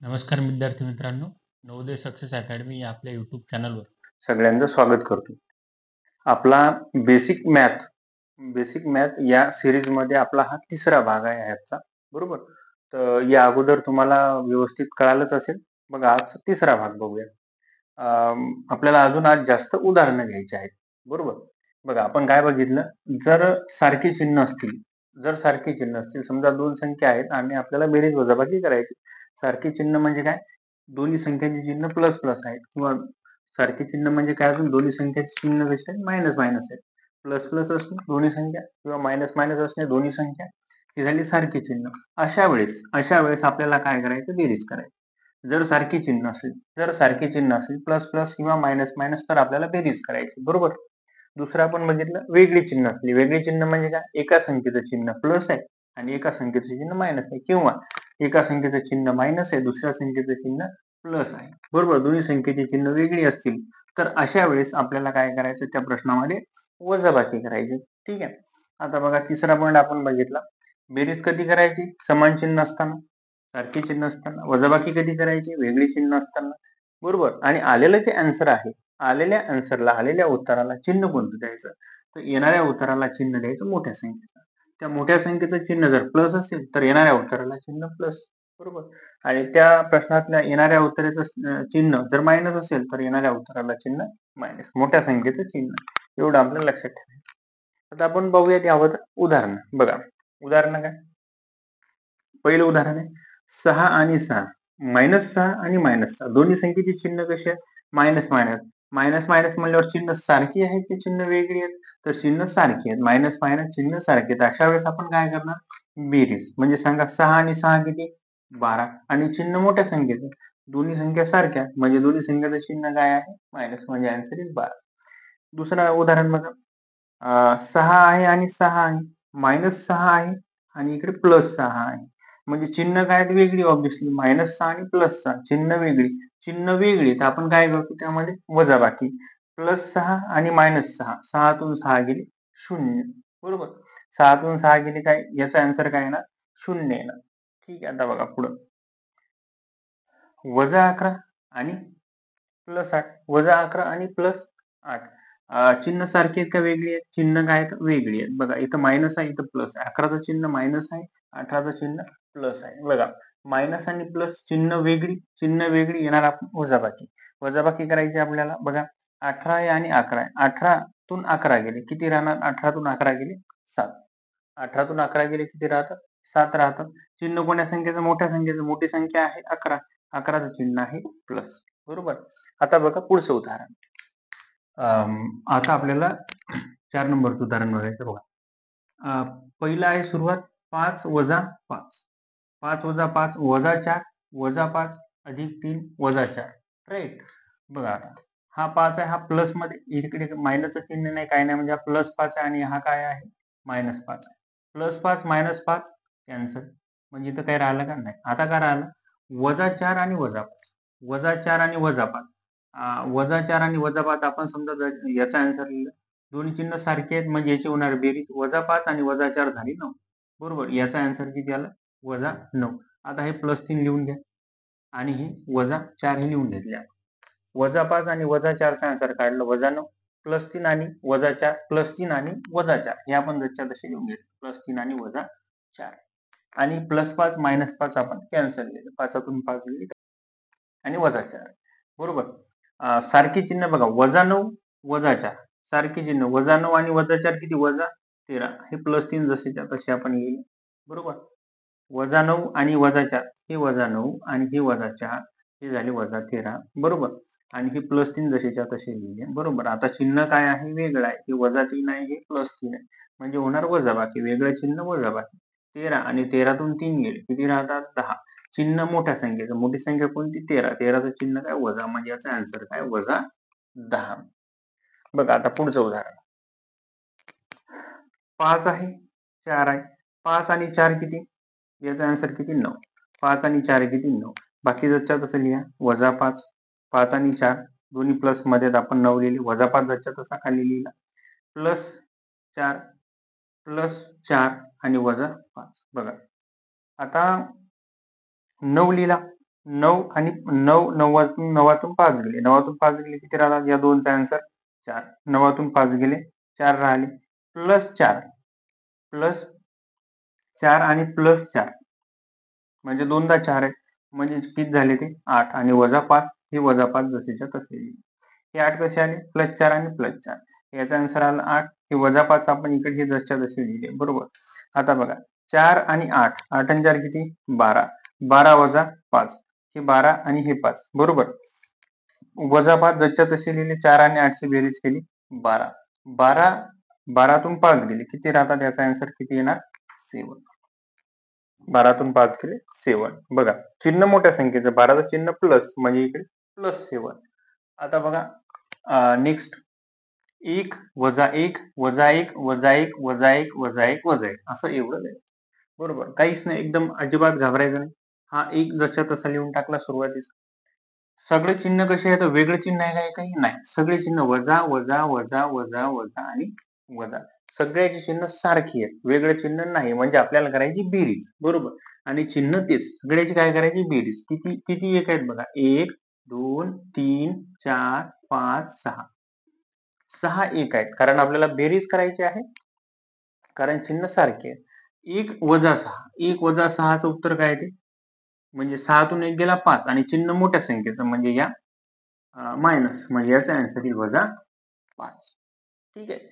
नमस्कार विद्यार्थी मित्रांनो, नवोदय सक्सेस अकॅडमी या आपल्या यूट्यूब चॅनलवर सगळ्यांचं स्वागत करतो. आपला बेसिक मॅथ या सिरीजमध्ये आपला हा तिसरा भाग आहे ह्याचा, बरोबर. तर या अगोदर तुम्हाला व्यवस्थित कळालंच असेल. बघा, आज तिसरा भाग बघूया. आपल्याला अजून आज जास्त उदाहरणं घ्यायची आहेत, बरोबर. बघा, आपण काय बघितलं, जर सारखी चिन्ह असतील, समजा दोन संख्या आहेत आणि आपल्याला बेरीज वजाबाकी करायची. सारखी चिन्ह म्हणजे काय? दोन्ही संख्यांची चिन्ह प्लस प्लस आहेत, किंवा सारखी चिन्ह म्हणजे काय, अजून दोन्ही संख्याची चिन्ह कशी आहे, मायनस मायनस आहे. प्लस प्लस असणे दोन्ही संख्या किंवा मायनस मायनस असणे दोन्ही संख्या, ही झाली सारखी चिन्ह. अशा वेळेस आपल्याला काय करायचं, बेरीज करायची. जर सारखी चिन्ह असेल प्लस प्लस किंवा मायनस मायनस, तर आपल्याला बेरीज करायची, बरोबर. दुसरं आपण बघितलं, वेगळी चिन्ह म्हणजे काय? एका संख्येचं चिन्ह प्लस आहे आणि एका संख्येचं चिन्ह मायनस आहे, किंवा एका संख्येचं चिन्ह मायनस आहे, दुसऱ्या संख्येचं चिन्ह प्लस आहे, बरोबर. दोन्ही संख्येची चिन्ह वेगळी असतील तर अशा वेळेस आपल्याला काय करायचं, त्या प्रश्नामध्ये वजाबाकी करायची. ठीक आहे. आता बघा, तिसरा पॉईंट आपण बघितला, बेरीज कधी करायची? समान चिन्ह असताना, सारखी चिन्ह असताना. वजाबाकी कधी करायची? वेगळी चिन्ह असताना, बरोबर. आणि आलेलं जे आन्सर आहे, आलेल्या उत्तराला चिन्ह कोणतं द्यायचं? तर येणाऱ्या उत्तराला चिन्ह द्यायचं मोठ्या संख्येचं. त्या मोठ्या संख्येचं चिन्ह जर प्लस असेल तर येणाऱ्या उत्तराला चिन्ह प्लस, बरोबर. आणि त्या प्रश्नातल्या येणाऱ्या उत्तराचं चिन्ह जर मायनस असेल तर येणाऱ्या उत्तराला चिन्ह मायनस, मोठ्या संख्येचं चिन्ह. एवढं आपल्याला लक्षात ठेवायचं. आता आपण बघूयात यावर उदाहरण. बघा, उदाहरण काय? पहिलं उदाहरण आहे 6 आणि 6, -6 आणि -6 दोन्ही संख्येची चिन्ह कशी आहे? मायनस मायनस म्हणल्यावर चिन्ह सारखी आहेत की चिन्ह वेगळी आहेत? तर चिन्ह सारखी आहेत. मायनस मायनस चिन्ह सारखे आहेत. अशा वेळेस आपण काय करणार? बेरीज. म्हणजे सांगा, 6 आणि 6 किती? 12. आणि चिन्ह मोठ्या संख्येचं, दोन्ही संख्या सारख्या म्हणजे दोन्ही संख्येचं चिन्ह काय आहे? मायनस, म्हणजे आन्सर इज 12. दुसरं उदाहरण बघा, 6 आहे आणि 6 आहे, -6 आहे आणि इकडे +6 आहे. म्हणजे चिन्ह काय वेगळी, ऑब्व्हियसली. -6 आणि +6 चिन्ह वेगळी तर आपण काय करतो, त्यामध्ये वजाबाकी. +6 आणि -6, 6 तून 6 गेली 0, बरोबर. 6 तून 6 गेली काय, याचा आन्सर काय येणार? 0 येणार. ठीक आहे. आता बघा पुढं, -11 आणि +8, -11 आणि +8. चिन्ह सारखी आहेत का वेगळी आहेत? चिन्ह काय आहेत? वेगळी आहेत. बघा, इथं मायनस आहे, इथं प्लस आहे. 11चं चिन्ह मायनस आहे, 18चं चिन्ह प्लस आहे. बघा, मायनस आणि प्लस चिन्ह वेगळी येणार आपण वजाबाकी करायची आपल्याला. बघा, 18 आहे आणि 11 आहे. 18 तून 11 गेले किती राहणार? 18 तून 11 गेले 7. 18 तून 11 गेले किती राहतात? 7 राहतात. चिन्ह कोण्या संख्येचं? मोठ्या संख्येचं. मोठी संख्या आहे 11, 11चं चिन्ह आहे प्लस, बरोबर. आता बघा पुढचं उदाहरण. आता आपल्याला 4 नंबरचं उदाहरण बघायचं. बघा, पहिलं आहे सुरुवात, 5 वजा 5, 5 वजा 5 वजा 4 वजा 5 अधिक 3 वजा 4, राईट. बघा, आता हा 5 आहे, हा प्लस मध्ये, इकडे मायनसचं चिन्ह नाही, काय नाही, म्हणजे हा +5 आहे आणि हा काय आहे? -5 आहे. +5 -5 कॅन्सल, म्हणजे इथं काही राहिलं का? नाही. आता काय राहिलं? -4 आणि -5, -4 आणि -5. -4 आणि -5 आपण समजा याचा आन्सर लिहिलं, दोन्ही चिन्ह सारखे आहेत म्हणजे याची होणार बेरीज. -5 आणि -4 झाली 9, बरोबर. याचा आन्सर किती आला? -9. आता हे +3 लिहून घ्या आणि हे -4 हे लिहून घेतले. -5 आणि -4चा आन्सर काढलं, -9. +3 आणि -4, +3 आणि -4 हे आपण जसच्या तसे लिहून घेतले. +3 आणि -4 आणि +5 -5 आपण कॅन्सल केलं. 5तून 5 गेली आणि -4, बरोबर. सारखी चिन्ह बघा, -9 -4 सारखी चिन्ह, -9 आणि -4 किती? -13. हे +3 जसेच्या तसे आपण लिहिले, बरोबर. -9 आणि -4 हे -9 आणि हे -4 हे झाले -13, बरोबर. आणि हे +3 जसेच्या तसे लिहिले, बरोबर. आता चिन्ह काय आहे? वेगळं आहे. हे -3 आहे, हे +3 आहे, म्हणजे होणार वजाबाकी. वेगळं चिन्ह वजाबाकी. 13 आणि 13तून 3 गेले किती राहतात? 10. चिन्ह मोठ्या संख्येचं, मोठी संख्या कोणती? 13. 13चं चिन्ह काय? वजा, म्हणजे याचा आन्सर काय? -10. बघा, आता पुढचं उदाहरण. 5 आहे, 4 आहे. 5 आणि 4 किती? याचा आन्सर किती? 9. 5 आणि 4 किती? 9. बाकी जसच्या तसं लिहा. -5, 5 आणि 4 दोन्ही प्लस मध्ये आपण 9 लिहिले. -5 जसच्या तसा खाली लिहिला. +4 +4 आणि -5. बघा, आता 9 लिहिला 9 आणि 9 9वातून 5 गेले. 9वातून 5 गेले किती राहतात? या 2चा आन्सर 4. 9वातून 5 गेले 4 राहिले. प्लस 4 प्लस 4 आणि प्लस 4 म्हणजे 2दा 4 आहे. म्हणजे किती झाले ते 8 आणि वजा 5 हे वजा 5 जसेच्या तसे लिहिले. हे 8 कसे आले? प्लस 4 आणि प्लस 4. याचा आन्सर आला 8. हे वजा 5 आपण इकडे हे जसच्या तसे लिहिले. बरोबर. आता बघा 4 आणि 8. 8 आणि 4 किती? 12. 12 वजा 5. हे 12 आणि हे 5. बरोबर. वजा 5 जसच्या तसे लिहिले. 4 आणि 8 ची बेरीज केली 12. 12तून 5 गेले. किती राहतात? याचा आन्सर किती येणार? 7. 12तून 5 गेले 7. बघा चिन्ह मोठ्या संख्येचं 12चं चिन्ह प्लस म्हणजे इकडे प्लस 7. आता बघा नेक्स्ट 1 वजा 1 वजा 1 वजा 1 वजा 1 वजा 1 वजा 1 असं एवढं आहे. बरोबर. काहीच नाही. एकदम अजिबात घाबरायचं नाही. हा 1 जसा तसा लिहून टाकला सुरुवातीस. सगळे चिन्ह कसे आहेत? वेगळे चिन्ह आहे काय काही? नाही. सगळे चिन्ह वजा वजा वजा वजा वजा आणि वजा. सगळ्याची चिन्ह सारखी आहेत. वेगळे चिन्ह नाही. म्हणजे आपल्याला करायची बेरीज. बरोबर. आणि चिन्ह तेच. सगळ्याची काय करायची? बेरीज. किती किती एक आहेत बघा. 1 2 3 4 5 6. 6 एक आहेत. कारण आपल्याला बेरीज करायची आहे. कारण चिन्ह सारखे आहे. 1 वजा 6. 1 वजा 6चं उत्तर काय येते? म्हणजे 6तून 1 गेला 5 आणि चिन्ह मोठ्या संख्येचं म्हणजे या मायनस म्हणजे याचा आन्सर येईल वजा 5. ठीक आहे.